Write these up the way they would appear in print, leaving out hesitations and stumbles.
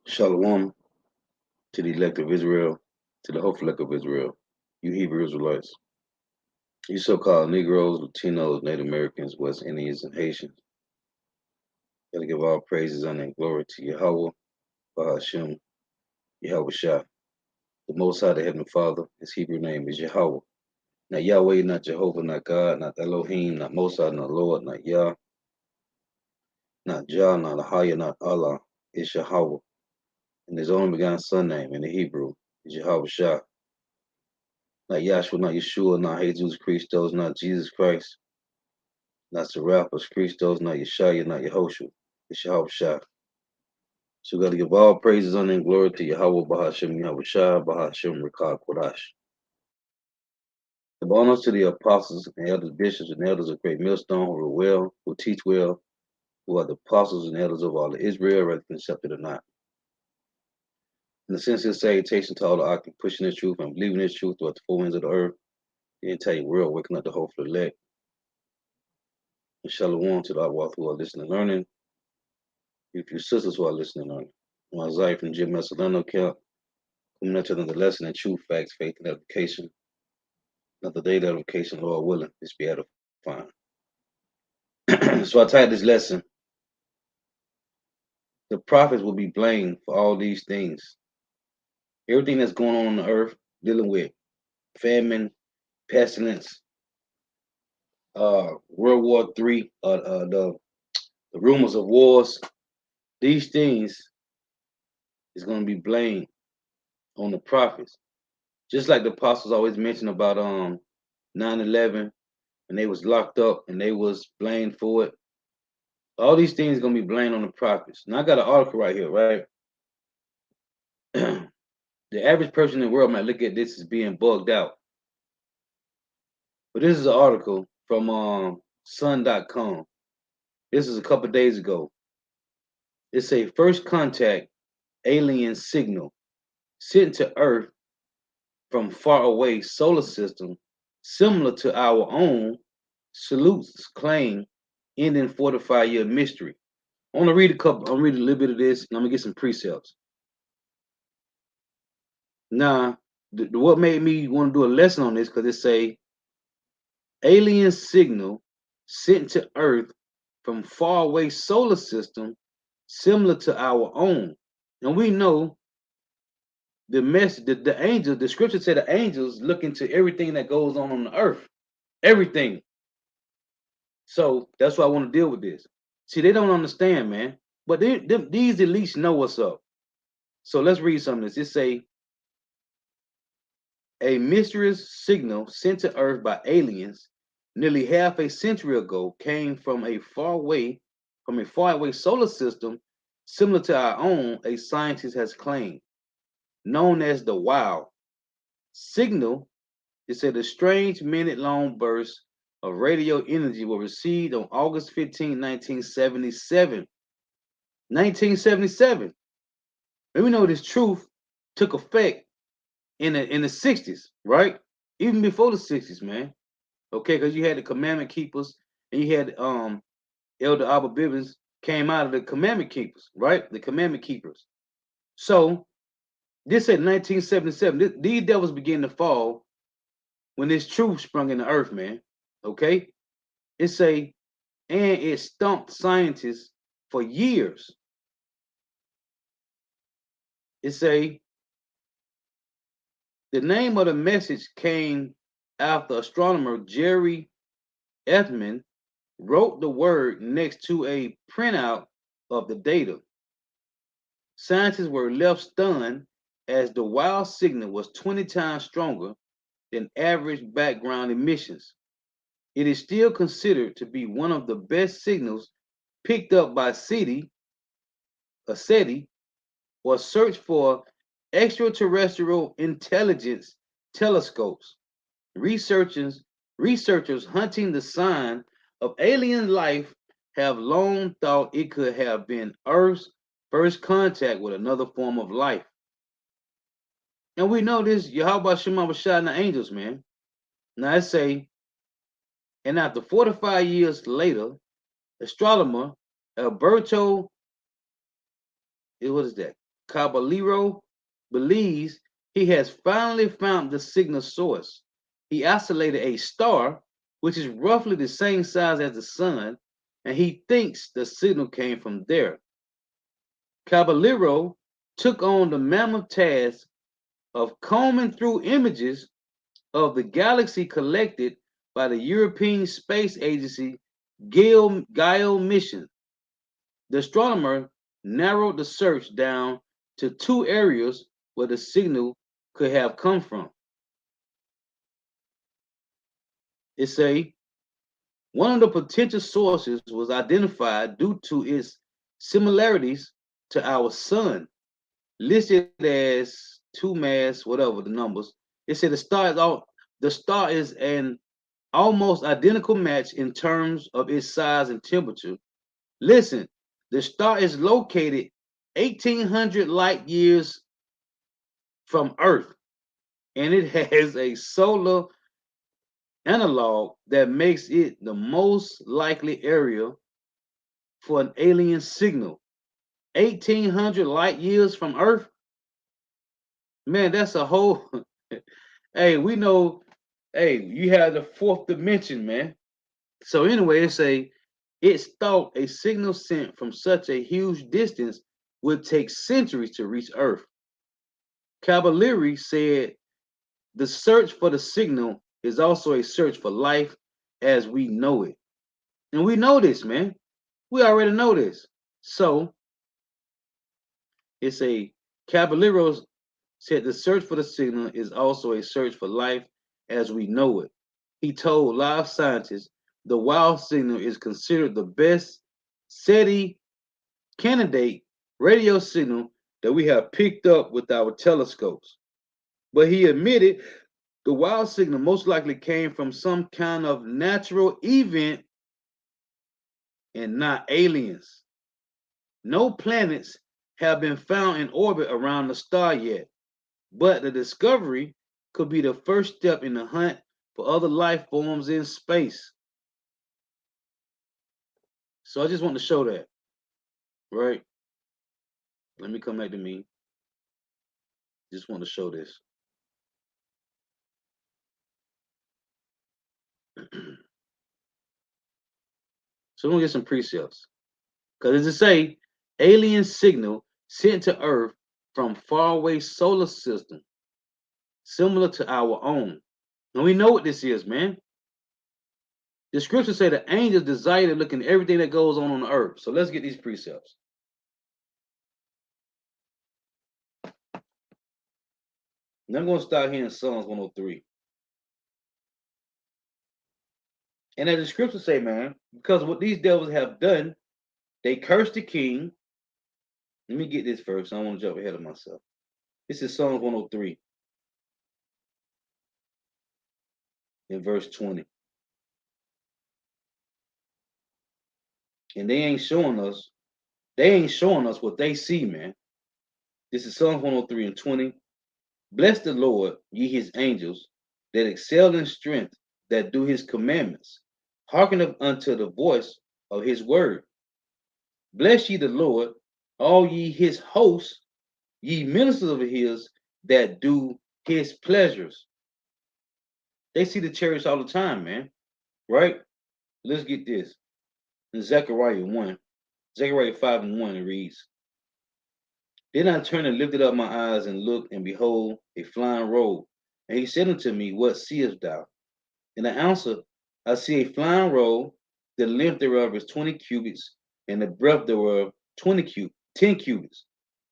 Shalom to the elect of Israel, to the hopeful elect of Israel, you Hebrew Israelites, you so-called Negroes, Latinos, Native Americans, West Indians, and Haitians. Gotta give all praises, honor, and glory to Yahweh, Bahashem, Yahweh Shah. The Most High, the Heavenly Father, his Hebrew name is Yahweh. Not Yahweh, not Jehovah, not God, not Elohim, not Mosai, not Lord, not Yah, not Jah, not Ahaya, not Allah. It's Yahweh. And his only begotten son name in the Hebrew is Yahweh Shah. Not Yahshua, not Yeshua, not Jesus Christos, not Jesus Christ, not Serapis Christos, not Yeshaya, not Yehoshua. It's Yahweh Shah. So we got to give all praises, honor, and glory to Yahweh Bahashem, Yahweh Shah, Bahashem, Rekah, Kodash. The honors to the apostles and elders, bishops, and elders of Great Millstone who rule well, who teach well, who are the apostles and elders of all of Israel, whether accepted or not. In the sincere salutation to all the octave pushing the truth and believing this truth throughout the four winds of the earth, the entire world, waking up the hopeful elect. And shalom to the Awaf who are listening and learning. You few sisters who are listening and learning. I'm Isaiah from Jim Messalano Camp, coming up to another lesson in truth, facts, faith, and edification. Another day of edification, Lord willing, this be edifying. So I titled this lesson, the prophets will be blamed for all these things. Everything that's going on the earth, dealing with famine, pestilence, World War III, the rumors of wars, these things is going to be blamed on the prophets. Just like the apostles always mention about 9/11, and they was locked up and they was blamed for it. All these things gonna be blamed on the prophets. Now I got an article right here, right? The average person in the world might look at this as being bugged out, but this is an article from Sun.com. This is a couple days ago. It's a first contact alien signal sent to Earth from far away solar system, similar to our own, salutes claim ending 45-year mystery. I want to read I'll read a little bit of this, and I'm gonna get some precepts. Now, what made me want to do a lesson on this, because it say alien signal sent to Earth from far away solar system, similar to our own. And we know the message, the angels, the scripture said the angels look into everything that goes on the earth, everything. So that's why I want to deal with this. See, they don't understand, man. But these at least know what's up. So let's read some of this. It say, a mysterious signal sent to Earth by aliens nearly half a century ago came from a faraway solar system similar to our own, a scientist has claimed, known as the WOW signal. It said a strange minute-long burst of radio energy was received on August 15, 1977. 1977. And we know this truth took effect in the 60s, right? Even before the 60s, man. Okay, because you had the commandment keepers and you had Elder Abba Bivens came out of the commandment keepers, right? The commandment keepers. So this said 1977. These devils began to fall when this truth sprung in the earth, man. Okay? It say, and it stumped scientists for years. It say the name of the message came after astronomer Jerry Ethman wrote the word next to a printout of the data. Scientists were left stunned as the wild signal was 20 times stronger than average background emissions. It is still considered to be one of the best signals picked up by SETI or search for extraterrestrial intelligence telescopes. Researchers hunting the sign of alien life have long thought it could have been Earth's first contact with another form of life. And we know this, Yahweh Shema Bashad and the angels, man. Now I say And after 45 years later, astronomer Alberto, what is that? Caballero believes he has finally found the signal source. He isolated a star, which is roughly the same size as the sun, and he thinks the signal came from there. Caballero took on the mammoth task of combing through images of the galaxy collected by the European Space Agency Gaia mission. The astronomer narrowed the search down to two areas where the signal could have come from. It say one of the potential sources was identified due to its similarities to our sun, listed as two mass, whatever the numbers. It said the star is an almost identical match in terms of its size and temperature. Listen, the star is located 1,800 light years from Earth, and it has a solar analog that makes it the most likely area for an alien signal. 1,800 light years from Earth? Man, that's a whole. Hey, we know, hey, you have the fourth dimension, man. So, anyway, it's thought a signal sent from such a huge distance would take centuries to reach Earth. Cavalieri said the search for the signal is also a search for life as we know it. And we know this, man. We already know this. So it's a Caballero said the search for the signal is also a search for life as we know it. He told live scientists the wild signal is considered the best SETI candidate radio signal that we have picked up with our telescopes. But he admitted the wild signal most likely came from some kind of natural event and not aliens. No planets have been found in orbit around the star yet, but the discovery could be the first step in the hunt for other life forms in space. So I just want to show that, right? Let me come back to me. Just want to show this. So we're gonna get some precepts. Because as it say, alien signal sent to Earth from faraway solar system, similar to our own. And we know what this is, man. The scriptures say the angels desire to look in everything that goes on the earth. So let's get these precepts. And I'm going to start here in Psalms 103. And as the scriptures say, man, because of what these devils have done, they cursed the king. Let me get this first. I don't want to jump ahead of myself. This is Psalms 103 in verse 20. And they ain't showing us what they see, man. This is Psalms 103 and 20. Bless the Lord, ye his angels, that excel in strength, that do his commandments. Hearken unto the voice of his word. Bless ye the Lord, all ye his hosts, ye ministers of his that do his pleasures. They see the chariots all the time, man. Right? Let's get this. In Zechariah 1, Zechariah 5 and 1, it reads, Then I turned and lifted up my eyes and looked, and behold, a flying robe. And he said unto me, What seest thou? And I answered, I see a flying robe, the length thereof is 20 cubits, and the breadth thereof 10 cubits.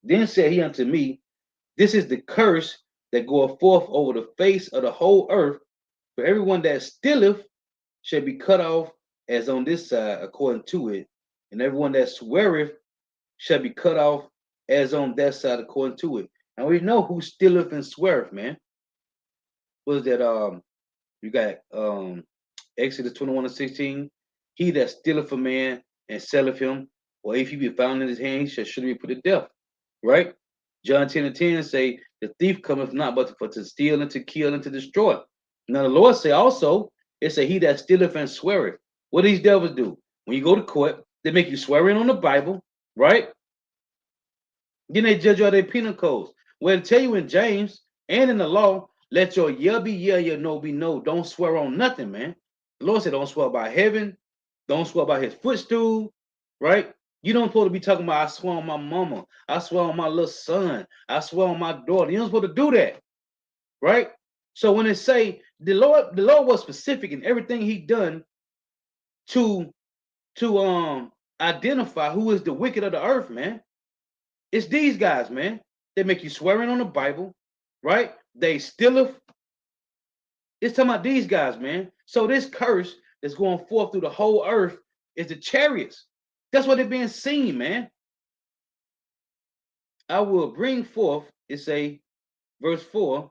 Then said he unto me, This is the curse that goeth forth over the face of the whole earth, for everyone that stealeth shall be cut off as on this side according to it, and everyone that sweareth shall be cut off as on that side according to it. And we know who stealeth and sweareth, man. What is that? You got Exodus 21 and 16. He that stealeth a man and selleth him, or if he be found in his hand, he shall surely be put to death. Right? John 10 and 10 say, the thief cometh not but for to steal and to kill and to destroy. Now the Lord say also, It say he that stealeth and sweareth. What do these devils do? When you go to court, they make you swear in on the Bible, right? Then they judge you out their penal codes. Well, they tell you in James and in the law, let your yeah be yeah, your no be no. Don't swear on nothing, man. The Lord said, don't swear by heaven, don't swear by his footstool, right? You don't supposed to be talking about, I swear on my mama, I swear on my little son, I swear on my daughter. You don't supposed to do that, right? So when it say the Lord was specific in everything he done to to identify who is the wicked of the earth, man. It's these guys, man. They make you swearing on the Bible, right? They still. It's talking about these guys, man. So this curse that's going forth through the whole earth is the chariots. That's what they're being seen, man. I will bring forth, it say, verse 4,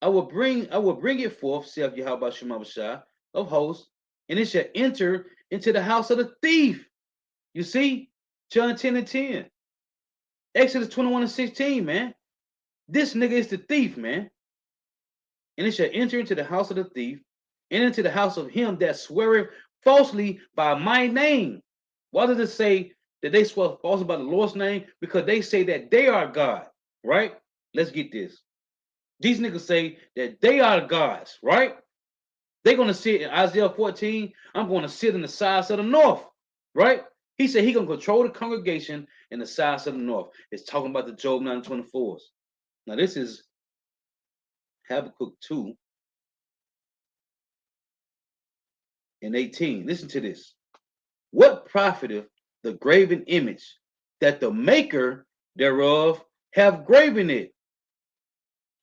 I will bring it forth, saith Yahweh Shemabashah of hosts, and it shall enter into the house of the thief. You see, John 10 and 10. Exodus 21 and 16, man. This nigga is the thief, man. And it shall enter into the house of the thief, and into the house of him that sweareth falsely by my name. Why does it say that they swear falsely by the Lord's name? Because they say that they are God, right? Let's get this. These niggas say that they are gods, right? They're going to sit in Isaiah 14. I'm going to sit in the sides of the north, right? He said he going to control the congregation in the sides of the north. It's talking about the Job 9:24s. Now, this is Habakkuk 2 and 18. Listen to this. What profiteth the graven image that the maker thereof have graven it?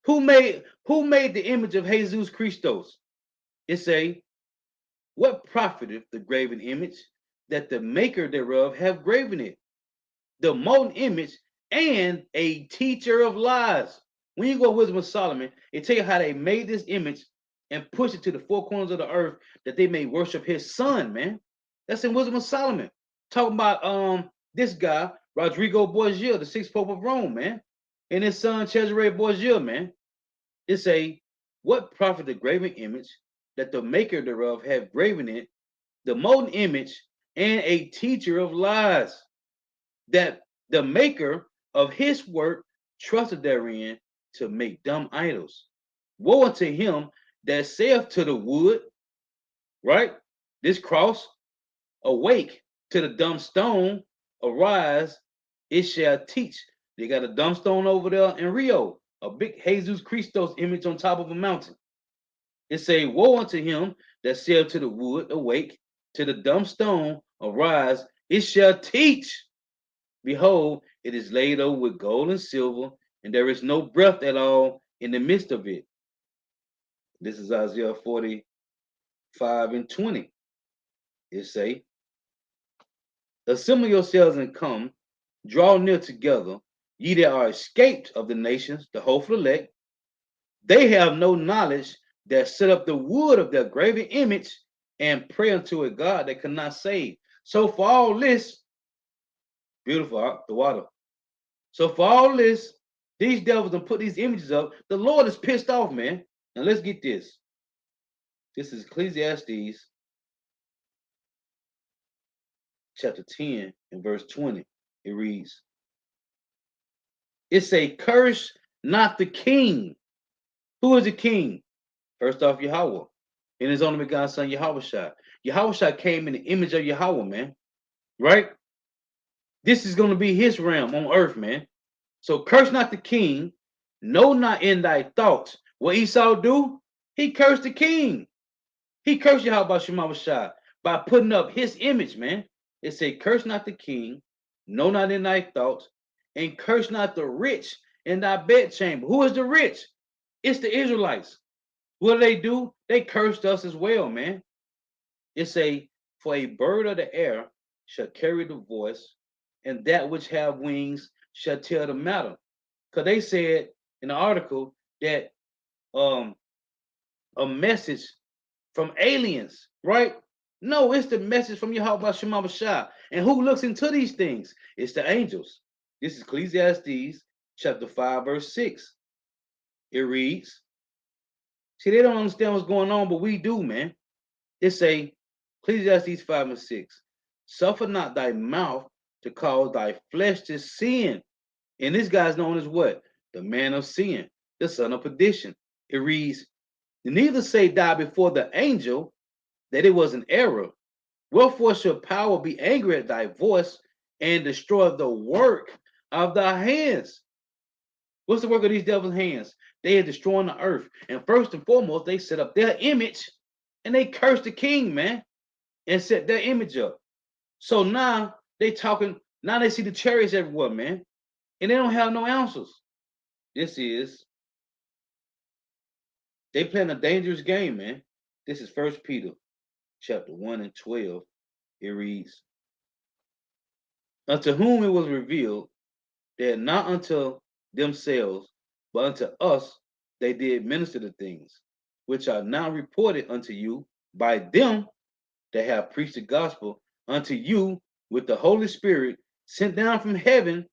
Who made the image of Jesus Christos? It say, what profiteth the graven image that the maker thereof have graven it? The molten image and a teacher of lies. When you go to Wisdom of Solomon, it tell you how they made this image and push it to the four corners of the earth that they may worship his son, man. That's in Wisdom of Solomon. Talking about this guy, Rodrigo Borgia, the sixth Pope of Rome, man, and his son Cesare Borgia, man. It say, what profit the graven image that the maker thereof have graven it, the molten image, and a teacher of lies, that the maker of his work trusted therein to make dumb idols. Woe unto him that saith to the wood, right? This cross, awake, to the dumb stone, arise, it shall teach. They got a dumb stone over there in Rio, a big Jesus Christos image on top of a mountain. It say, woe unto him that saith to the wood, awake, to the dumb stone, arise, it shall teach. Behold, it is laid over with gold and silver, and there is no breath at all in the midst of it. This is Isaiah 45 and 20. It say, assemble yourselves and come, draw near together, ye that are escaped of the nations, the hopeful elect. They have no knowledge that set up the wood of their graven image and pray unto a God that cannot save. So for all this, beautiful, the water. So for all this, these devils don't put these images up. The Lord is pissed off, man. Now let's get this. This is Ecclesiastes chapter 10 and verse 20. It reads, it's a curse not the king. Who is the king? First off, Yahweh. And his only begotten son, Yahweh. Yahweh came in the image of Yahweh, man. Right? This is going to be his realm on earth, man. So curse not the king, know not in thy thoughts. What Esau do? He cursed the king. He cursed Yahweh Shemawashah by putting up his image, man. It say, curse not the king, know not in thy thoughts, and curse not the rich in thy bedchamber. Who is the rich? It's the Israelites. What do? They cursed us as well, man. It say, for a bird of the air shall carry the voice, and that which have wings shall tell the matter. Because they said in the article that a message from aliens, right? No, it's the message from Yahweh Shema Shah. And who looks into these things? It's the angels. This is Ecclesiastes chapter 5, verse 6. It reads, see, they don't understand what's going on, but we do, man. It say, Ecclesiastes 5 and 6, suffer not thy mouth to cause thy flesh to sin. And this guy's known as what? The man of sin, the son of perdition. It reads, neither say thou before the angel that it was an error. Wherefore should power be angry at thy voice and destroy the work of thy hands? What's the work of these devils' hands? They are destroying the earth. And first and foremost, they set up their image and they curse the king, man, and set their image up. So now they talking, now they see the chariots everywhere, man, and they don't have no answers. This is, they playing a dangerous game, man. This is First Peter chapter 1 and 12. It reads, unto whom it was revealed that not unto themselves, but unto us they did minister the things, which are now reported unto you by them that have preached the gospel unto you with the Holy Spirit sent down from heaven,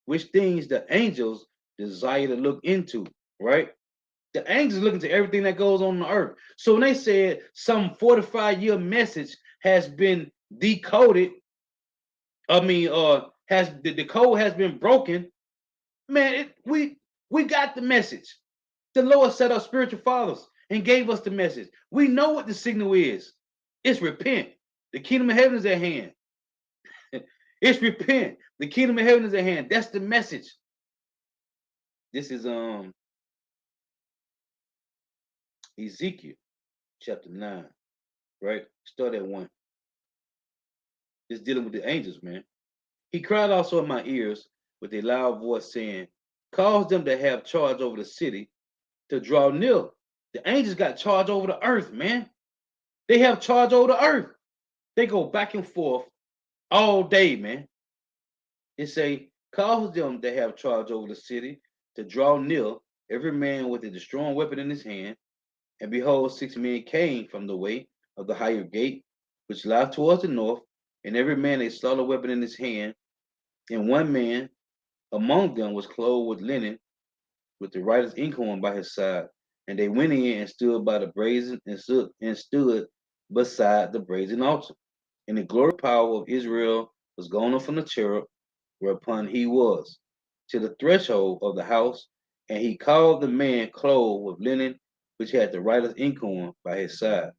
which things the angels desire to look into, right? The angels look into everything that goes on the earth. So when they said some 45-year message has been decoded, has the code has been broken, man, we got the message. The Lord set up spiritual fathers and gave us the message. We know what the signal is. It's repent. The kingdom of heaven is at hand. It's repent. The kingdom of heaven is at hand. That's the message. This is Ezekiel chapter 9, right? Start at 1. It's dealing with the angels, man. He cried also in my ears with a loud voice, saying, cause them that have charge over the city to draw near. The angels got charge over the earth, man. They have charge over the earth. They go back and forth all day, man. It say, cause them that have charge over the city to draw near, every man with a destroying weapon in his hand. And behold, 6 men came from the way of the higher gate, which lieth towards the north, and every man a slaughter weapon in his hand. And one man among them was clothed with linen, with the writer's inkhorn by his side. And they went in and stood by the brazen and stood beside the brazen altar. And the glory power of Israel was gone up from the cherub whereupon he was to the threshold of the house, and he called the man clothed with linen, which had the writer's inkhorn by his side.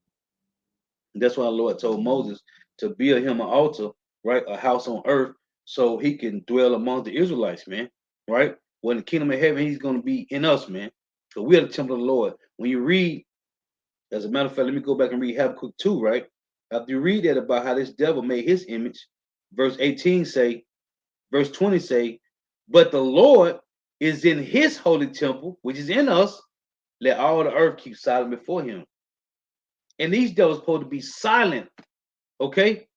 And that's why the Lord told Moses to build him an altar, right, a house on earth, so he can dwell among the Israelites, man, right? When the kingdom of heaven, he's going to be in us, man. So we are the temple of the Lord. When you read, as a matter of fact, let me go back and read Habakkuk 2, right? After you read that about how this devil made his image, verse 18 say, verse 20 say, but the Lord is in his holy temple, which is in us. Let all the earth keep silent before him. And these devils supposed to be silent, okay?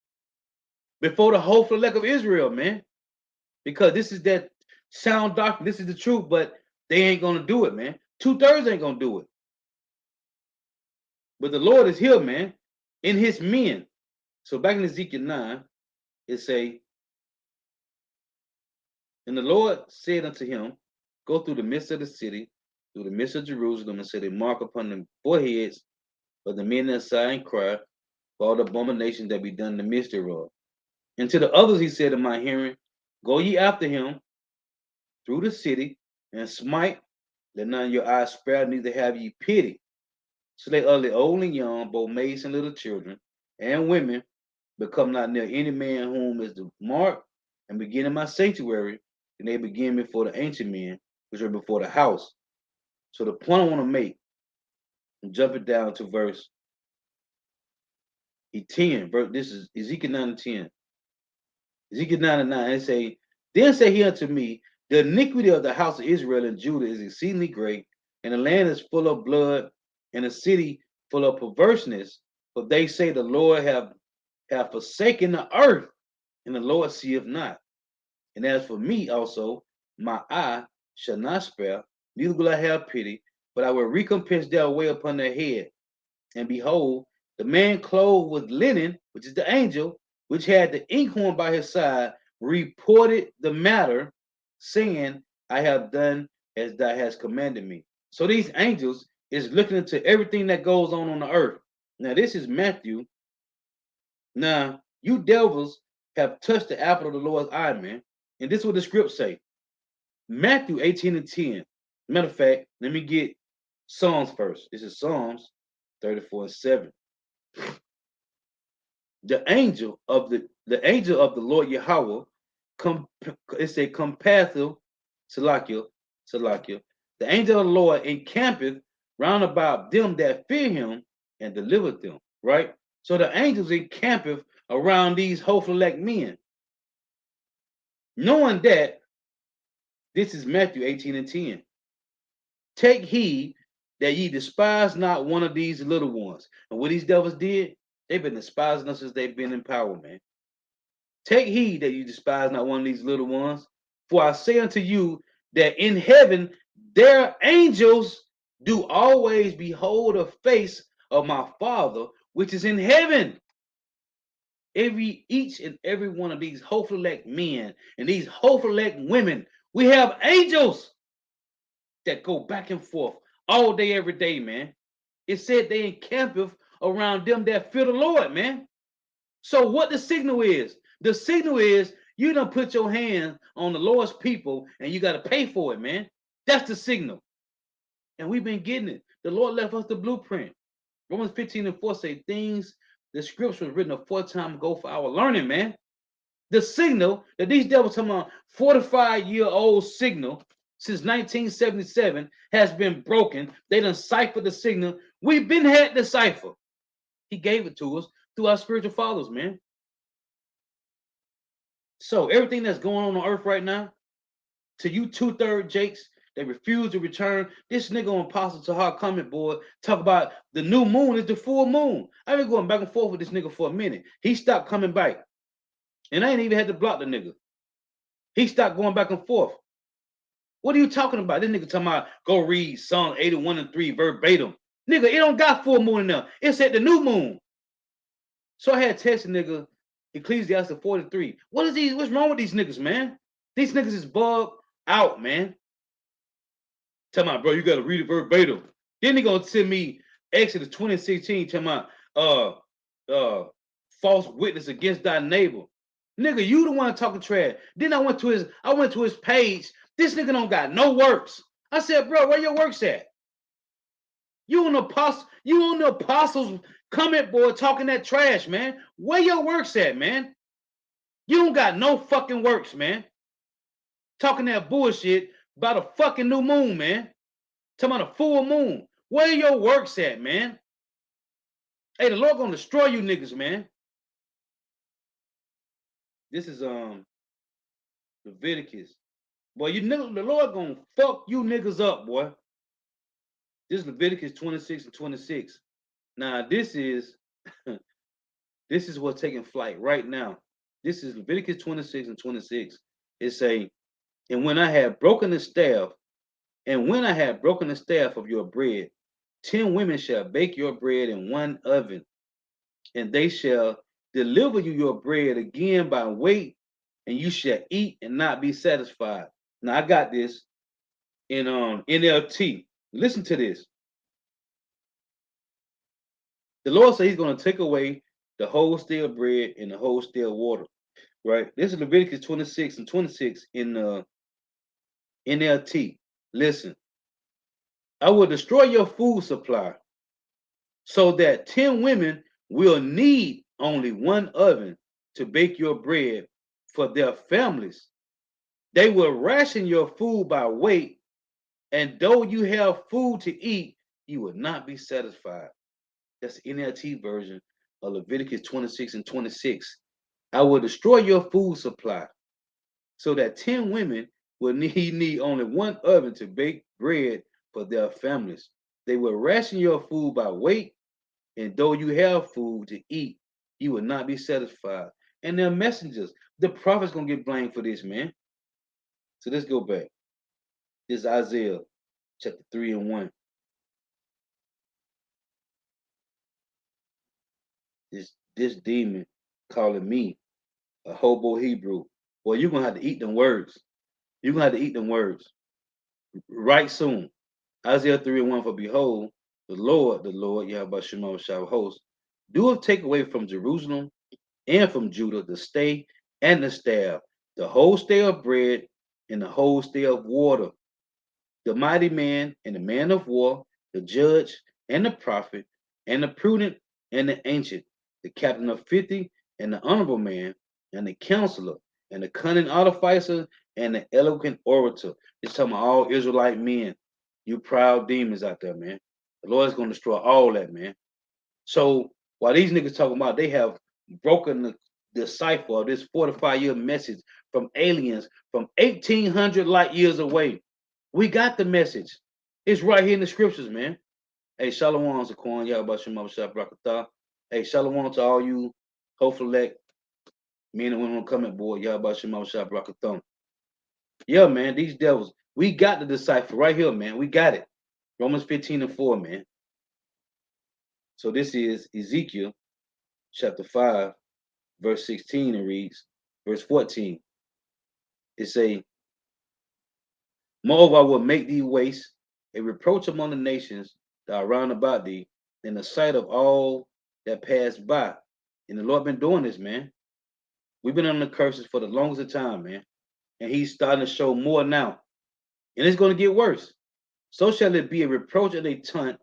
Before the whole elect of Israel, man. Because this is that sound doctrine. This is the truth, but they ain't going to do it, man. 2/3 ain't going to do it. But the Lord is here, man, in his men. So back in Ezekiel 9, it say, and the Lord said unto him, go through the midst of the city, through the midst of Jerusalem, and set a mark upon the foreheads of the men that sigh and cry for all the abominations that be done in the midst thereof. And to the others he said in my hearing, go ye after him through the city, and smite, let none of your eyes spare, neither have ye pity. Slay utterly old and young, both maids and little children, and women, but come not near any man whom is the mark, and begin in my sanctuary, and they begin before the ancient men, which are before the house. So the point I want to make, and jump it down to verse 10. This is Ezekiel 9 and 10. Ezekiel 9 and 9, it say, then say he unto me, the iniquity of the house of Israel and Judah is exceedingly great, and the land is full of blood, and the city full of perverseness. For they say the Lord have forsaken the earth, and the Lord seeth not. And as for me also, my eye shall not spare, neither will I have pity, but I will recompense their way upon their head. And behold, the man clothed with linen, which is the angel, which had the inkhorn by his side, reported the matter, saying, I have done as thou hast commanded me. So these angels is looking into everything that goes on the earth. Now this is Matthew. Now you devils have touched the apple of the Lord's eye, man. And this is what the script say. Matthew 18 and 10. Matter of fact, let me get Psalms first. This is Psalms 34 and 7. The angel of the Lord Yahweh, it said, compasseth, Salakia, Salakia. The angel of the Lord encampeth round about them that fear him and delivereth them. Right? So the angels encampeth around these hopeful elect men. Knowing that, this is Matthew 18 and 10. Take heed that ye despise not one of these little ones. And what these devils did, they've been despising us since they've been in power, man. Take heed that you despise not one of these little ones. For I say unto you that in heaven their angels do always behold the face of my Father which is in heaven. Each and every one of these hopeful elect men and these hopeful elect women, we have angels that go back and forth all day, every day, man. It said they encampeth around them that fear the Lord, man. So what the signal is? The signal is you don't put your hand on the Lord's people and you got to pay for it, man. That's the signal. And we've been getting it. The Lord left us the blueprint. Romans 15 and 4 say things, the scripture was written a 4 time ago for our learning, man. The signal that these devils talking about 45-year-old signal since 1977 has been broken. They done ciphered the signal. We've been had the cipher. He gave it to us through our spiritual fathers, man. So everything that's going on earth right now, to you 2/3 Jakes that refuse to return, this nigga on Apostle Tahar comment board talk about the new moon is the full moon. I've been going back and forth with this nigga for a minute. He stopped coming back. And I ain't even had to block the nigga. He stopped going back and forth. What are you talking about? This nigga talking about go read Psalm 81 and 3 verbatim. Nigga, it don't got full moon in there. It's at the new moon. So I had to text the nigga Ecclesiastes 43. What's wrong with these niggas, man? These niggas is bugged out, man. Tell me, bro, you gotta read it verbatim. Then he gonna send me Exodus 20:16, tell me false witness against thy neighbor. Nigga, you the one talking trash. Then I went to his page. This nigga don't got no works. I said, bro, where your works at? You on the apostles comment board talking that trash, man. Where your works at, man? You don't got no fucking works, man. Talking that bullshit about a fucking new moon, man. Talking about a full moon. Where your works at, man? Hey, the Lord gonna destroy you niggas, man. This is Leviticus. Boy, you niggas, the Lord gonna fuck you niggas up, boy. This is Leviticus 26 and 26. Now, this is what's taking flight right now. This is Leviticus 26 and 26. It say, and when I have broken the staff of your bread, 10 women shall bake your bread in one oven, and they shall deliver you your bread again by weight, and you shall eat and not be satisfied. Now I got this in NLT. Listen to this. The Lord said he's going to take away the whole stale bread and the whole stale water. Right? This is Leviticus 26 and 26 in NLT. Listen. I will destroy your food supply so that 10 women will need only one oven to bake your bread for their families. They will ration your food by weight, and though you have food to eat, you will not be satisfied. That's the NLT version of Leviticus 26 and 26. I will destroy your food supply so that 10 women will need only one oven to bake bread for their families. They will ration your food by weight, and though you have food to eat, you will not be satisfied. And their messengers, the prophet's gonna get blamed for this, man. So let's go back. This is Isaiah chapter 3 and 1. This demon calling me a hobo Hebrew. Boy, you're gonna have to eat them words. You're gonna have to eat them words right soon. Isaiah 3 and 1, for behold, the Lord, Yahweh Shema Shah host, doeth take away from Jerusalem and from Judah the stay and the staff, the whole stay of bread and the whole stay of water, the mighty man and the man of war, the judge and the prophet, and the prudent and the ancient, the captain of 50 and the honorable man, and the counselor, and the cunning artificer, and the eloquent orator. It's talking about all Israelite men, you proud demons out there, man. The Lord's going to destroy all that, man. So while these niggas talking about they have broken the cipher of this 45-year message from aliens from 1800 light years away, we got the message. It's right here in the scriptures, man. Hey, Shalom, Zaquan, y'all about Shema Shah Brakatah. Hey, Shalom to all you hopefully men and women on comment board, y'all about Shema Shah Brakatah. Yeah, man, these devils, we got the decipher right here, man. We got it. Romans 15:4, man. So this is Ezekiel chapter 5, verse 16, and reads, verse 14. It say, moreover, I will make thee waste, a reproach among the nations that are round about thee, in the sight of all that pass by. And the Lord been doing this, man. We've been under curses for the longest of time, man. And he's starting to show more now. And it's going to get worse. So shall it be a reproach and a taunt.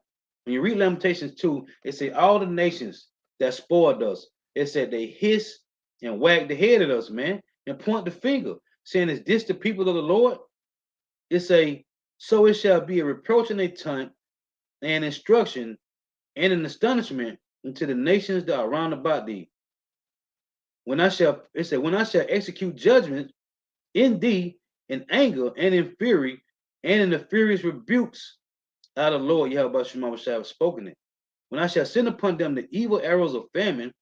When you read Lamentations 2, it say all the nations that spoiled us, it said they hiss and wag the head at us, man, and point the finger, saying, is this the people of the Lord? It say, so it shall be a reproach and a taunt and instruction and an astonishment unto the nations that are round about thee. When I shall, it said, when I shall execute judgment in thee in anger and in fury and in the furious rebukes out of the Lord Yahweh Shema shall have spoken it. When I shall send upon them the evil arrows of famine,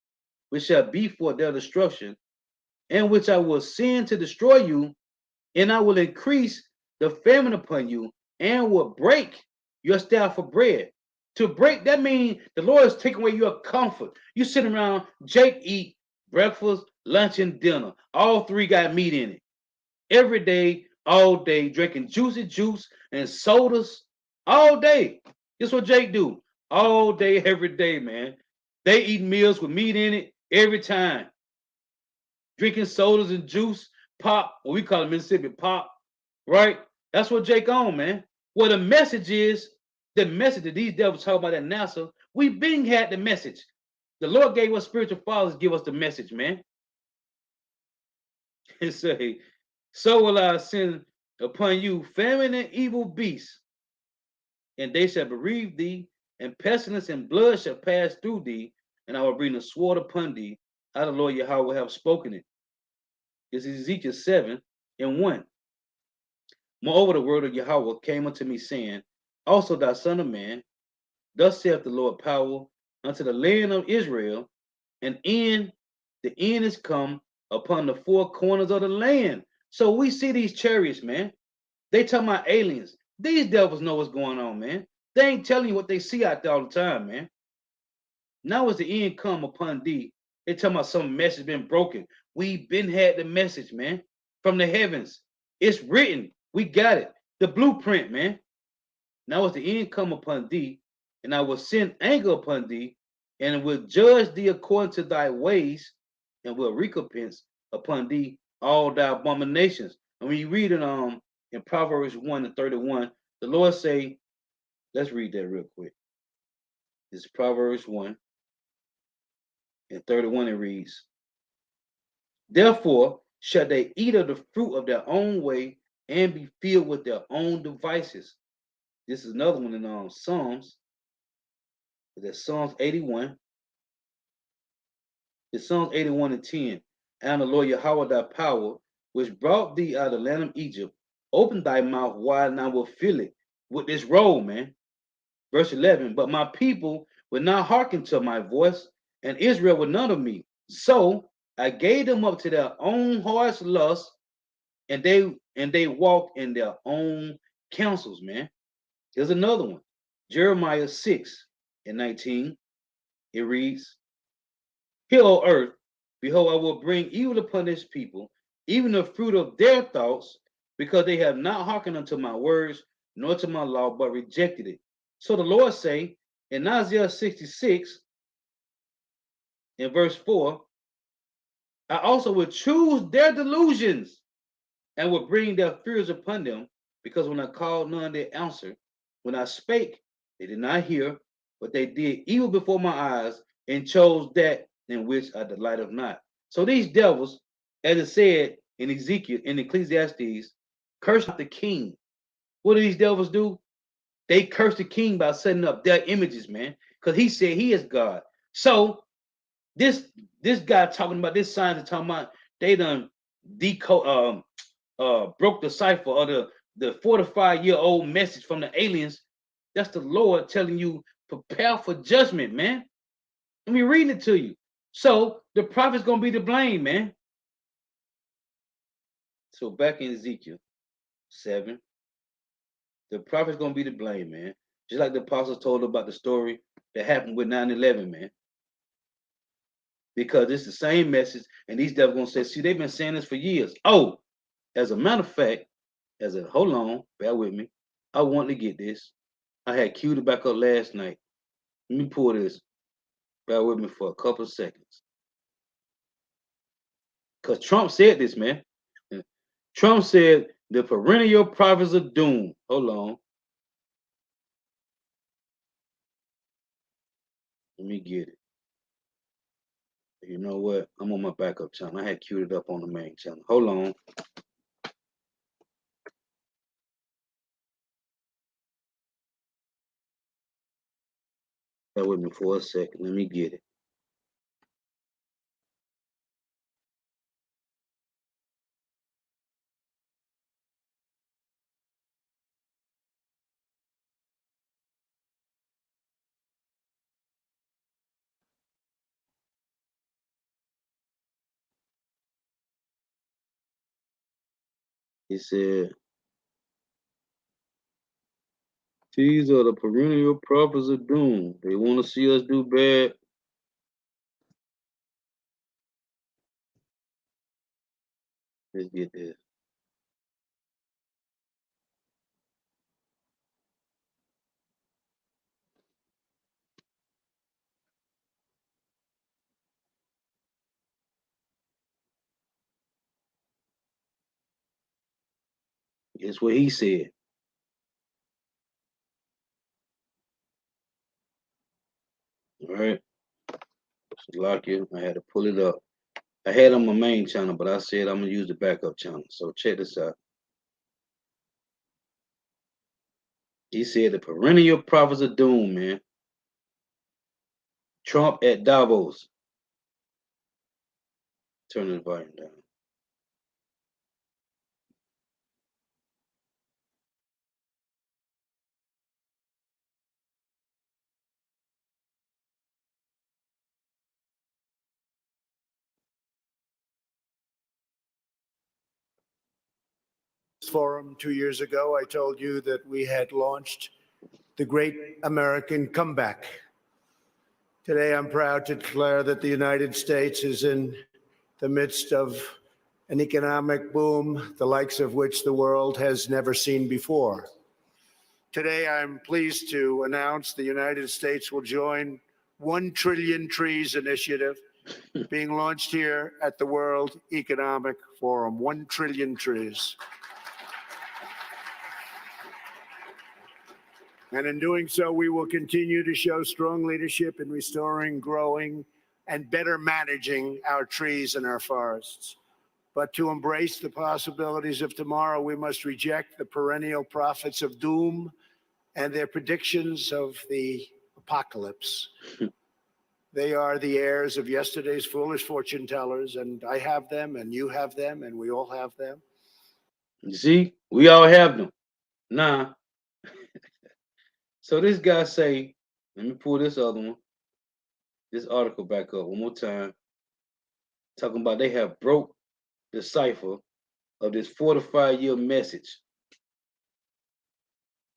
which shall be for their destruction, and which I will send to destroy you, and I will increase the famine upon you, and will break your staff for bread. To break, that means the Lord is taking away your comfort. You sit around, Jake eat breakfast, lunch, and dinner. All three got meat in it. Every day, all day, drinking juicy juice and sodas all day. This what Jake do. All day, every day, man. They eat meals with meat in it every time. Drinking sodas and juice, pop, what we call it Mississippi pop, right? That's what Jake on, man. Well, the message is, the message that these devils talk about at NASA, we been had the message. The Lord gave us spiritual fathers, give us the message, man. And say, so will I send upon you famine and evil beasts, and they shall bereave thee, and pestilence and blood shall pass through thee, and I will bring the sword upon thee. How the Lord Yahweh have spoken it. This is Ezekiel 7:1. Moreover, the word of Yahweh came unto me, saying, also thou son of man, thus saith the Lord power unto the land of Israel, and the end is come upon the four corners of the land. So we see these chariots, man. They talking about aliens. These devils know what's going on, man. They ain't telling you what they see out there all the time, man. Now is the end come upon thee. They talking about some message been broken. We been had the message, man, from the heavens. It's written. We got it. The blueprint, man. Now is the end come upon thee, and I will send anger upon thee, and will judge thee according to thy ways, and will recompense upon thee all thy abominations. And when you read it in Proverbs 1:31, the Lord say, let's read that real quick. This is Proverbs 1:31. It reads, therefore shall they eat of the fruit of their own way, and be filled with their own devices. This is another one in Psalms. That's Psalms 81. It's Psalms 81:10. And the Lord Yahweh thy power, which brought thee out of the land of Egypt, open thy mouth wide, and I will fill it with this roll, man. Verse 11, but my people would not hearken to my voice, and Israel would none of me. So I gave them up to their own heart's lust, and they walk in their own counsels, man. Here's another one. Jeremiah 6:19. It reads, hear, O earth, behold, I will bring evil upon this people, even the fruit of their thoughts, because they have not hearkened unto my words, nor to my law, but rejected it. So the Lord say in Isaiah 66, In verse 4, I also will choose their delusions and will bring their fears upon them, because when I called, none did answer. When I spake, they did not hear, but they did evil before my eyes and chose that in which I delighted not. So these devils, as it said in Ezekiel, in Ecclesiastes, curse not the king. What do these devils do? They curse the king by setting up their images, man, because he said he is God. So this guy talking about this signs are talking about they done decode broke the cipher or the 45-year-old message from the aliens. That's the Lord telling you prepare for judgment, man. Let me read it to you. So the prophet's gonna be to blame, man. So back in Ezekiel 7, the prophet's gonna be to blame, man. Just like the apostles told about the story that happened with 9/11, man. Because it's the same message, and these devils gonna say, see, they've been saying this for years. Oh, as a matter of fact, hold on, bear with me. I want to get this. I had queued it back up last night. Let me pull this. Bear with me for a couple of seconds. Because Trump said this, man. Trump said the perennial prophets of doom. Hold on. Let me get it. You know what? I'm on my backup channel. I had queued it up on the main channel. Hold on. Bear with me for a second. Let me get it. He said, these are the perennial prophets of doom. They want to see us do bad. Let's get this. Guess what he said. All right. Lock you. I had to pull it up. I had on my main channel, but I said I'm gonna use the backup channel. So check this out. He said the perennial prophets of doom, man. Trump at Davos. Turn the volume down. Forum 2 years ago, I told you that we had launched the Great American Comeback. Today, I'm proud to declare that the United States is in the midst of an economic boom, the likes of which the world has never seen before. Today, I'm pleased to announce the United States will join 1 Trillion Trees Initiative being launched here at the World Economic Forum. 1 trillion trees. And in doing so, we will continue to show strong leadership in restoring, growing, and better managing our trees and our forests. But to embrace the possibilities of tomorrow, we must reject the perennial prophets of doom and their predictions of the apocalypse. They are the heirs of yesterday's foolish fortune tellers, and I have them, and you have them, and we all have them. You see, we all have them. Nah. So this guy say, let me pull this other one, this article back up one more time. Talking about they have broke the cipher of this 45-year message.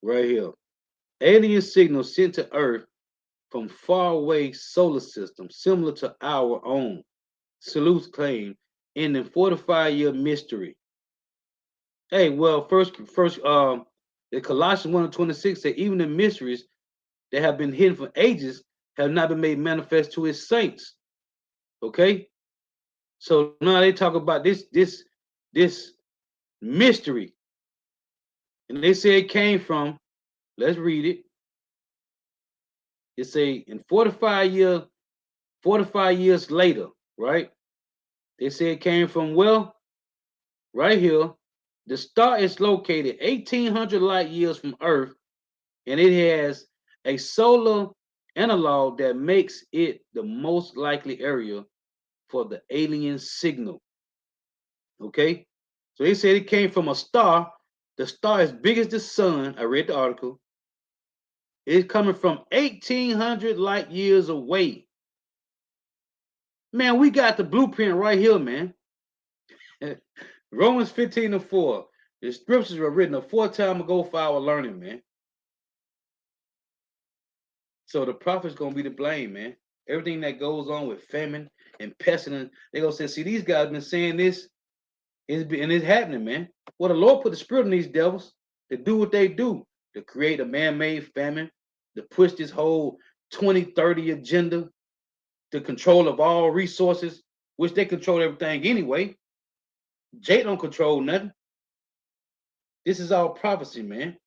Right here. Alien signals sent to Earth from faraway solar system similar to our own. Salutes claim in the 45-year mystery. Hey, well, the Colossians 1:26 said even the mysteries that have been hidden for ages have not been made manifest to his saints. Okay? So now they talk about this mystery. And they say it came from, let's read it. It say in 45 years later, right? They say it came from, well, right here. The star is located 1,800 light years from Earth, and it has a solar analog that makes it the most likely area for the alien signal. Okay? So they said it came from a star. The star is big as the sun. I read the article. It's coming from 1,800 light years away. Man, we got the blueprint right here, man. Romans 15:4. The scriptures were written a 4 time ago for our learning, man. So the prophet's gonna be to blame, man. Everything that goes on with famine and pestilence, they gonna say, see, these guys been saying this, and it's happening, man. Well, the Lord put the spirit in these devils to do what they do, to create a man-made famine, to push this whole 2030 agenda, the control of all resources, which they control everything anyway. Jay don't control nothing. This is all prophecy, man.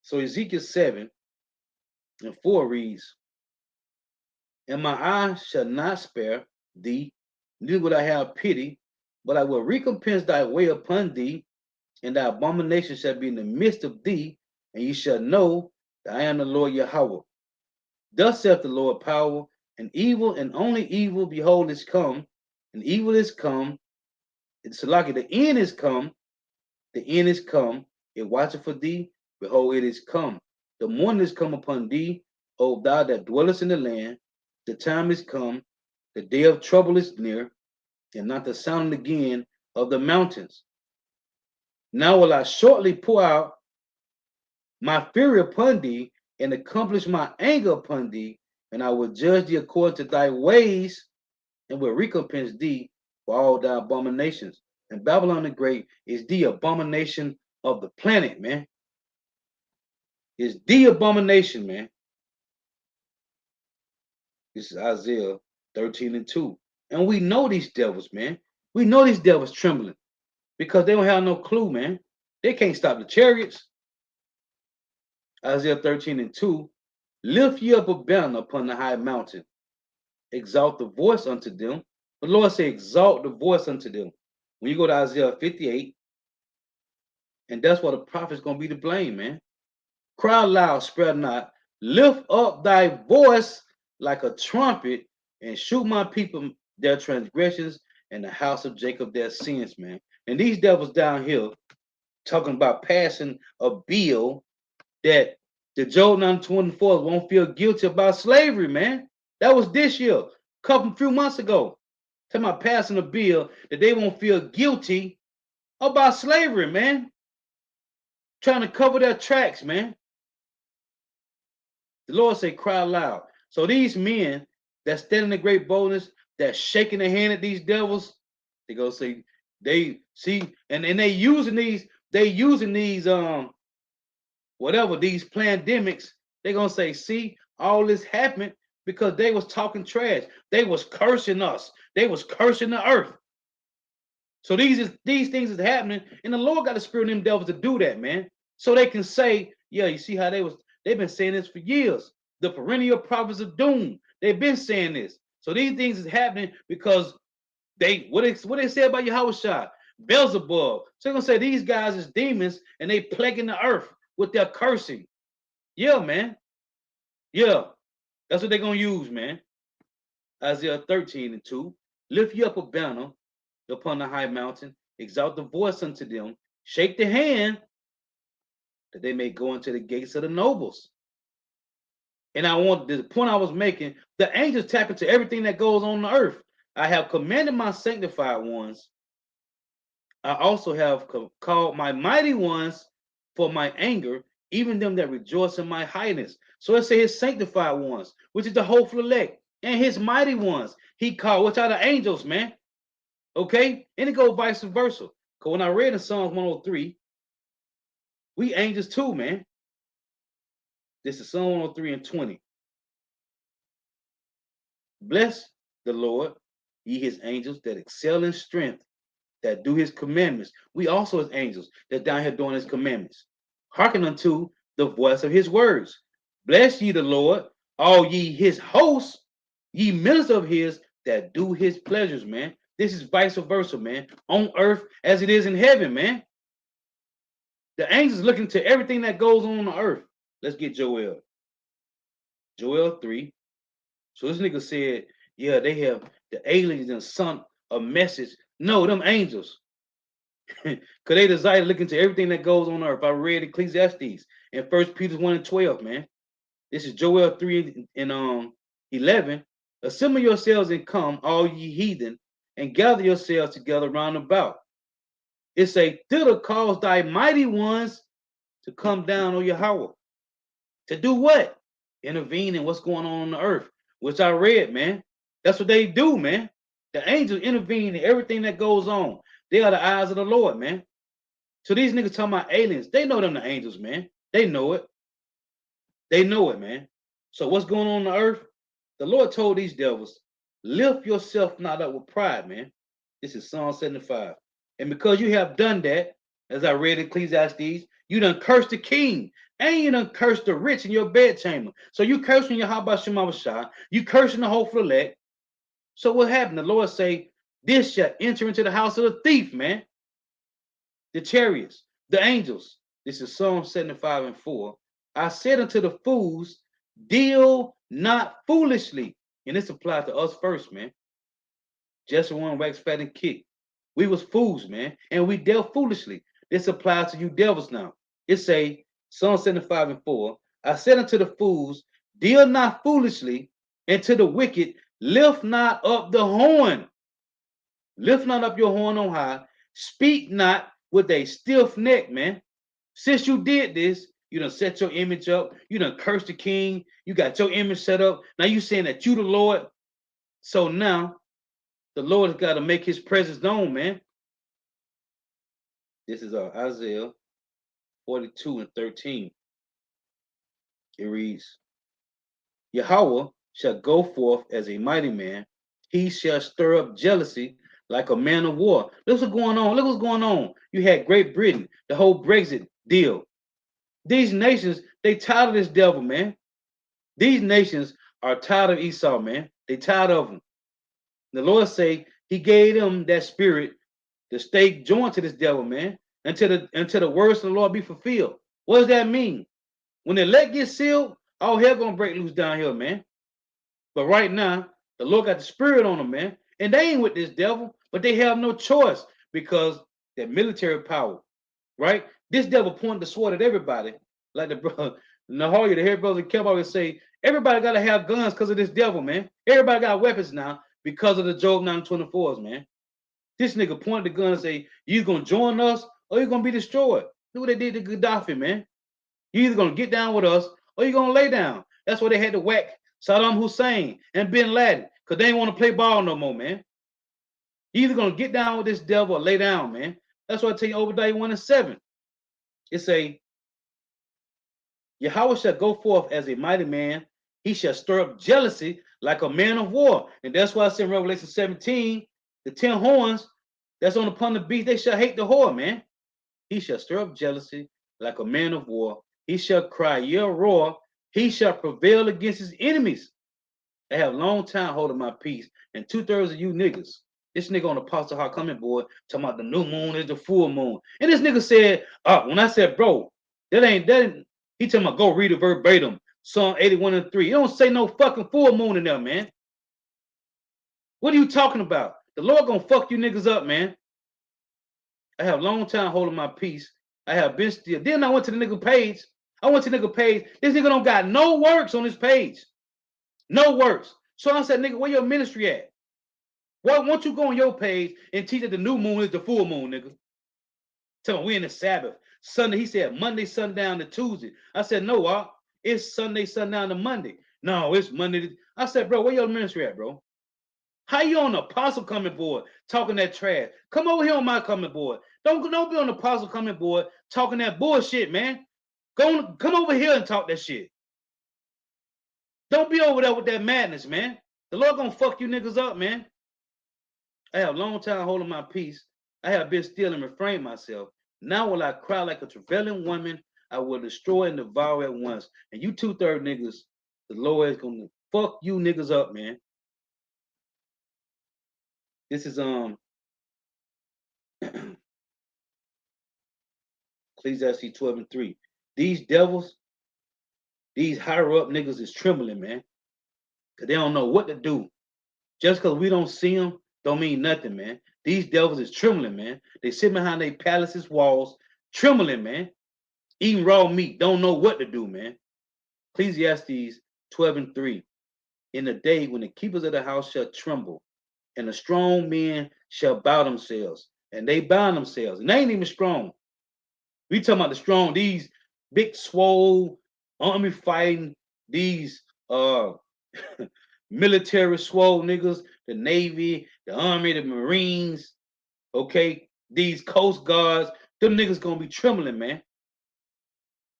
So Ezekiel 7:4 reads, and my eye shall not spare thee, neither will I have pity, but I will recompense thy way upon thee, and thy abomination shall be in the midst of thee, and ye shall know that I am the Lord Yahweh. Thus saith the Lord power, and evil and only evil, behold, is come, and evil is come, it's like the end is come, the end is come, it watcheth for thee, behold, it is come. The morning is come upon thee, O thou that dwellest in the land, the time is come, the day of trouble is near, and not the sound again of the mountains. Now will I shortly pour out my fury upon thee, and accomplish my anger upon thee, and I will judge thee according to thy ways, and will recompense thee for all thy abominations. And Babylon the Great is the abomination of the planet, man. Is the abomination, man. This is Isaiah 13:2. And we know these devils, man. We know these devils trembling because they don't have no clue, man. They can't stop the chariots. Isaiah 13:2. Lift ye up a banner upon the high mountain, exalt the voice unto them. The Lord say, exalt the voice unto them. When you go to Isaiah 58, and that's what the prophet's gonna be to blame, man. Cry loud, spare not, lift up thy voice like a trumpet, and shoot my people their transgressions, and the house of Jacob their sins, man. And these devils down here talking about passing a bill that the Job 924 won't feel guilty about slavery, man. That was this year, few months ago. Talking about passing a bill that they won't feel guilty about slavery, man. Trying to cover their tracks, man. The Lord say, cry loud. So these men that stand in the great boldness, that shaking their hand at these devils, they go say, they see, and they using these whatever, these pandemics, they're gonna say, see, all this happened because they was talking trash. They was cursing us, they was cursing the earth. So these things is happening, and the Lord got the spirit of them devils to do that, man. So they can say, yeah, you see how they've been saying this for years. The perennial prophets of doom. They've been saying this. So these things is happening because what they say about Yahweh, Beelzebub. So they're gonna say these guys is demons and they plaguing the earth with their cursing. Yeah, man. Yeah. That's what they're gonna use, man. Isaiah 13:2. Lift you up a banner upon the high mountain, exalt the voice unto them, shake the hand that they may go into the gates of the nobles. And I want the point I was making, the angels tap into everything that goes on the earth. I have commanded my sanctified ones. I also have called my mighty ones for my anger, even them that rejoice in my highness. So let's say his sanctified ones, which is the hopeful elect, and his mighty ones, he called, which are the angels, man. Okay? And it goes vice versa. Because when I read in Psalms 103, we angels too, man. This is Psalm 103:20. Bless the Lord, ye his angels that excel in strength, that do his commandments. We also as angels that down here doing his commandments. Hearken unto the voice of his words. Bless ye the Lord, all ye his hosts, ye ministers of his that do his pleasures, man. This is vice versa, man. On earth as it is in heaven, man. The angels looking to everything that goes on the earth. Let's get Joel. Joel 3. So this nigga said, yeah, they have the aliens and sent a message. No, them angels. Because they desire to look into everything that goes on earth. I read Ecclesiastes and First Peter 1 and 12, man. This is Joel 3 and 11. Assemble yourselves and come, all ye heathen, and gather yourselves together round about. It say, thither cause thy mighty ones to come down, O Yahweh. To do what? Intervene in what's going on the earth, which I read, man. That's what they do, man. The angels intervene in everything that goes on. They are the eyes of the Lord, man. So these niggas talking about aliens, they know them the angels, man. They know it. They know it, man. So what's going on the earth? The Lord told these devils, lift yourself not up with pride, man. This is Psalm 75. And because you have done that, as I read Ecclesiastes, you done cursed the king, and you done cursed the rich in your bedchamber. So you cursing your Habashimawashah, you cursing the hopeful elect. So what happened? The Lord say, this shall enter into the house of the thief, man. The chariots, the angels. This is Psalm 75 and 4. I said unto the fools, deal not foolishly. And this applies to us first, man. Just one wax fat and kick. We was fools, man, and we dealt foolishly. This applies to you devils now. It say, Psalm 75 and 4. I said unto the fools, deal not foolishly, and to the wicked, lift not up the horn. Lift not up your horn on high. Speak not with a stiff neck, man. Since you did this, you done set your image up. You done cursed the king. You got your image set up. Now you saying that you the Lord. So now the Lord has got to make his presence known, man. This is Isaiah 42 and 13. It reads, Yahweh shall go forth as a mighty man. He shall stir up jealousy like a man of war. Look what's going on. Look what's going on. You had Great Britain, the whole Brexit deal. These nations, they tired of this devil, man. These nations are tired of Esau, man. They tired of him. The Lord say he gave them that spirit to stay joined to this devil, man, until the words of the Lord be fulfilled. What does that mean? When the elect gets sealed, all hell gonna break loose down here, man. But right now, the Lord got the spirit on them, man. And they ain't with this devil, but they have no choice because they're military power, right? This devil pointed the sword at everybody. Like the brother Nahoya, the head brother kept always say, everybody gotta have guns because of this devil, man. Everybody got weapons now because of the Job 924s, man. This nigga pointed the gun and say, you gonna join us or you gonna be destroyed. Look what they did to Gaddafi, man. You either gonna get down with us or you gonna lay down. That's why they had to whack Saddam Hussein and Bin Laden, because they didn't want to play ball no more, man. You either gonna get down with this devil or lay down, man. That's why I tell you Obadiah 1 and 7. It say, Yahweh shall go forth as a mighty man. He shall stir up jealousy like a man of war. And that's why I said in Revelation 17, the 10 horns that's upon the beast, they shall hate the whore, man. He shall stir up jealousy like a man of war. He shall cry, yell, roar. He shall prevail against his enemies. I have long time holding my peace, and 2/3 of you niggas, this nigga on the Apostle High coming board talking about the new moon is the full moon. And this nigga said, when I said, bro, that ain't, he talking about go read it verbatim. Psalm 81 and 3. You don't say no fucking full moon in there, man. What are you talking about? The Lord gonna fuck you niggas up, man. I have long time holding my peace. I have been still. Then I went to the nigga page. This nigga don't got no works on his page. No works. So I said, nigga, where your ministry at? Why won't you go on your page and teach that the new moon is the full moon, nigga? Tell me we in the Sabbath. Sunday, he said Monday, sundown to Tuesday. I said, no, it's Sunday, sundown to Monday. No, it's Monday. I said, bro, where your ministry at, bro? How you on the apostle coming board talking that trash? Come over here on my coming board. Don't be on the apostle coming board talking that bullshit, man. Come over here and talk that shit. Don't be over there with that madness, man. The Lord gonna fuck you niggas up, man. I have long time holding my peace. I have been still and refrained myself. Now will I cry like a travailing woman. I will destroy and devour at once. And you 2/3 niggas, the Lord is gonna fuck you niggas up, man. This is Ecclesiastes 12:3. These devils, these higher up niggas is trembling, man. Cause they don't know what to do. Just cause we don't see them, don't mean nothing, man. These devils is trembling, man. They sit behind their palaces walls, trembling, man. Eating raw meat, don't know what to do, man. Ecclesiastes 12:3. In the day when the keepers of the house shall tremble, and the strong men shall bow themselves, and they bound themselves, and they ain't even strong. We talking about the strong, these big swole army fighting, these military swole niggas, the Navy, the Army, the Marines, okay, these Coast Guards, them niggas gonna be trembling, man.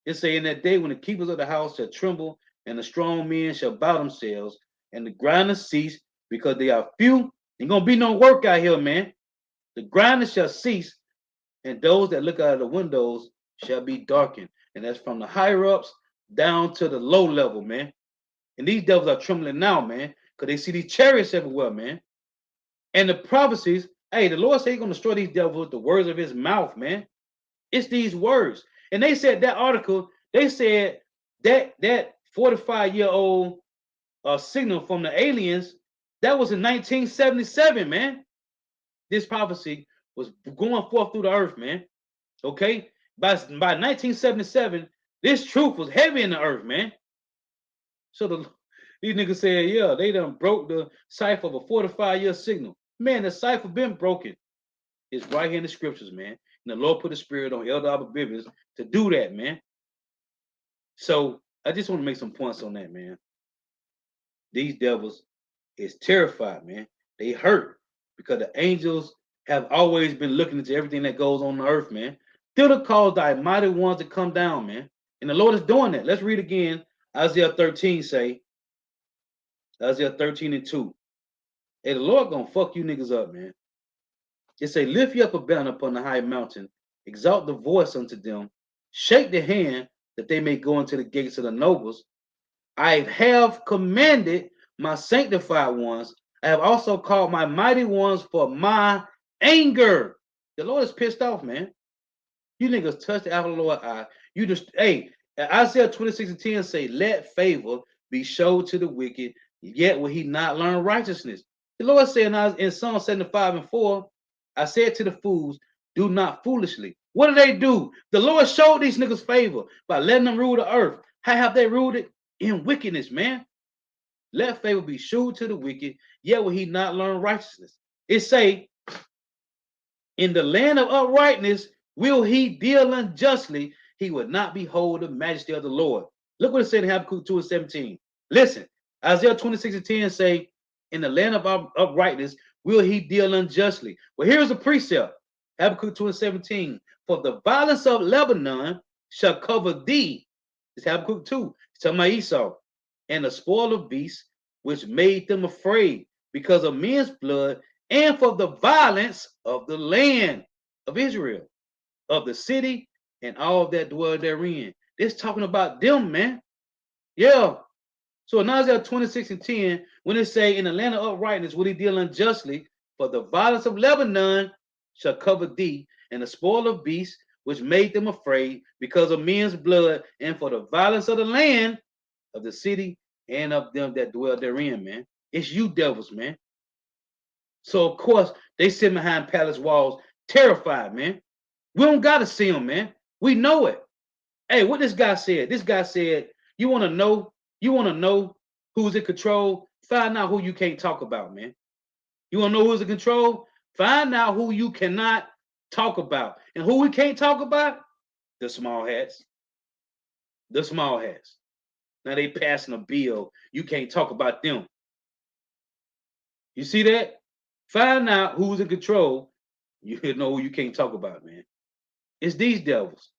It say in that day when the keepers of the house shall tremble, and the strong men shall bow themselves, and the grinders cease, because they are few. Ain't gonna be no work out here, man. The grinders shall cease, and those that look out of the windows shall be darkened. And that's from the higher ups down to the low level, man. And these devils are trembling now, man, because they see these chariots everywhere, man. And the prophecies, hey, the Lord said he's gonna destroy these devils with the words of his mouth, man. It's these words. And they said that article, they said that 45-year-old signal from the aliens, that was in 1977, man. This prophecy was going forth through the earth, man. Okay? By 1977, this truth was heavy in the earth, man. So these niggas said, yeah, they done broke the cipher of a 45-year signal. Man, the cipher been broken. It's right here in the scriptures, man. And the Lord put a spirit on Elder Abba Bivens to do that, man. So I just want to make some points on that, man. These devils is terrified, man. They hurt because the angels have always been looking into everything that goes on the earth, man. Thither cause thy mighty ones to come down, man. And the Lord is doing that. Let's read again. Isaiah 13 say, Isaiah 13:2. Hey, the Lord gonna fuck you niggas up, man. It say, lift you up a banner upon the high mountain, exalt the voice unto them, shake the hand that they may go into the gates of the nobles. I have commanded my sanctified ones. I have also called my mighty ones for my anger. The Lord is pissed off, man. You niggas touch the apple of the Lord's eye. You just, hey, Isaiah 26:10 say, let favor be showed to the wicked, yet will he not learn righteousness. The Lord said in Psalm 75:4, I said to the fools, do not foolishly. What do? The Lord showed these niggas favor by letting them rule the earth. How have they ruled it? In wickedness, man. Let favor be shewed to the wicked, yet will he not learn righteousness. It say, in the land of uprightness will he deal unjustly. He will not behold the majesty of the Lord. Look what it said in Habakkuk 2:17. Listen, Isaiah 26:10 say, in the land of uprightness will he deal unjustly. Well, here's a precept. Habakkuk 2:17. For the violence of Lebanon shall cover thee. It's Habakkuk 2. It's talking about Esau. And the spoil of beasts, which made them afraid because of men's blood, and for the violence of the land of Israel, of the city, and all that dwell therein. It's talking about them, man. Yeah. So in Isaiah 26:10, when it say, in the land of uprightness will he deal unjustly, for the violence of Lebanon shall cover thee, and the spoil of beasts, which made them afraid because of men's blood, and for the violence of the land of the city, and of them that dwell therein, man. It's you devils, man. So of course they sit behind palace walls, terrified, man. We don't gotta see them, man. We know it. Hey, what this guy said? This guy said, "You want to know? You want to know who's in control? Find out who you can't talk about, man. You want to know who's in control? Find out who you cannot talk about, and who we can't talk about? The small hats. The small hats. Now they passing a bill. You can't talk about them. You see that? Find out who's in control. You know who you can't talk about, man. It's these devils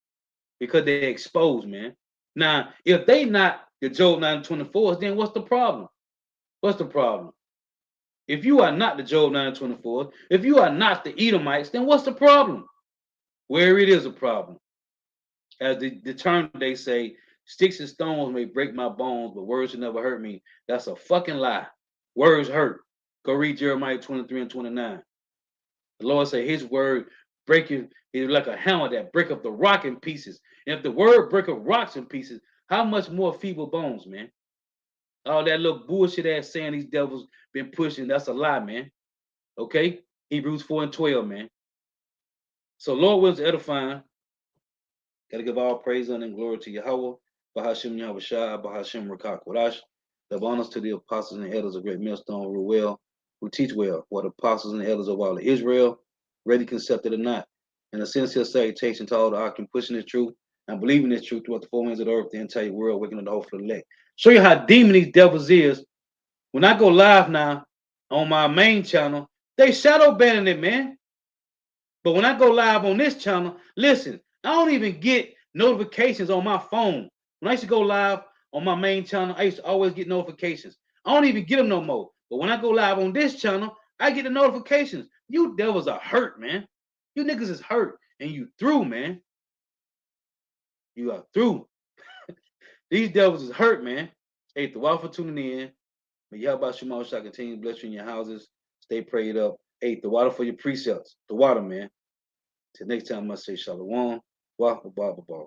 because they exposed, man. Now, if they not the Job 9:24, then what's the problem? What's the problem? If you are not the Job 9:24, if you are not the Edomites, then what's the problem? Where it is a problem. As the term they say, sticks and stones may break my bones, but words will never hurt me. That's a fucking lie. Words hurt. Go read Jeremiah 23 and 29. The Lord say his word breaking is like a hammer that break up the rock in pieces. And if the word break up rocks in pieces, how much more feeble bones, man? All that little bullshit ass saying these devils been pushing, that's a lie, man. Okay? Hebrews 4 and 12, man. So Lord wills edifying. Gotta give all praise and glory to Yahweh, Bahashim Yahweh Shai, Bahashim Rakak Wadash. Give honors to the apostles and elders of Great Millstone who well, who teach well, what apostles and elders of all of Israel, ready concepted or not. And a sincere salutation to all the Akim pushing the truth and believing this truth throughout the four winds of the earth, the entire world, waking up the hopeful elect. Show you how demon these devils is. When I go live now on my main channel, they shadow banning it, man. But when I go live on this channel, listen, I don't even get notifications on my phone. When I used to go live on my main channel, I used to always get notifications. I don't even get them no more. But when I go live on this channel, I get the notifications. You devils are hurt, man. You niggas is hurt. And you through, man. You are through. These devils is hurt, man. Hey, the while for tuning in. May Yahweh Shema shall continue to bless you in your houses. Stay prayed up. Hey, the water for your precepts. The water, man. Till next time, I say shalom. Wah, ba, ba, ba.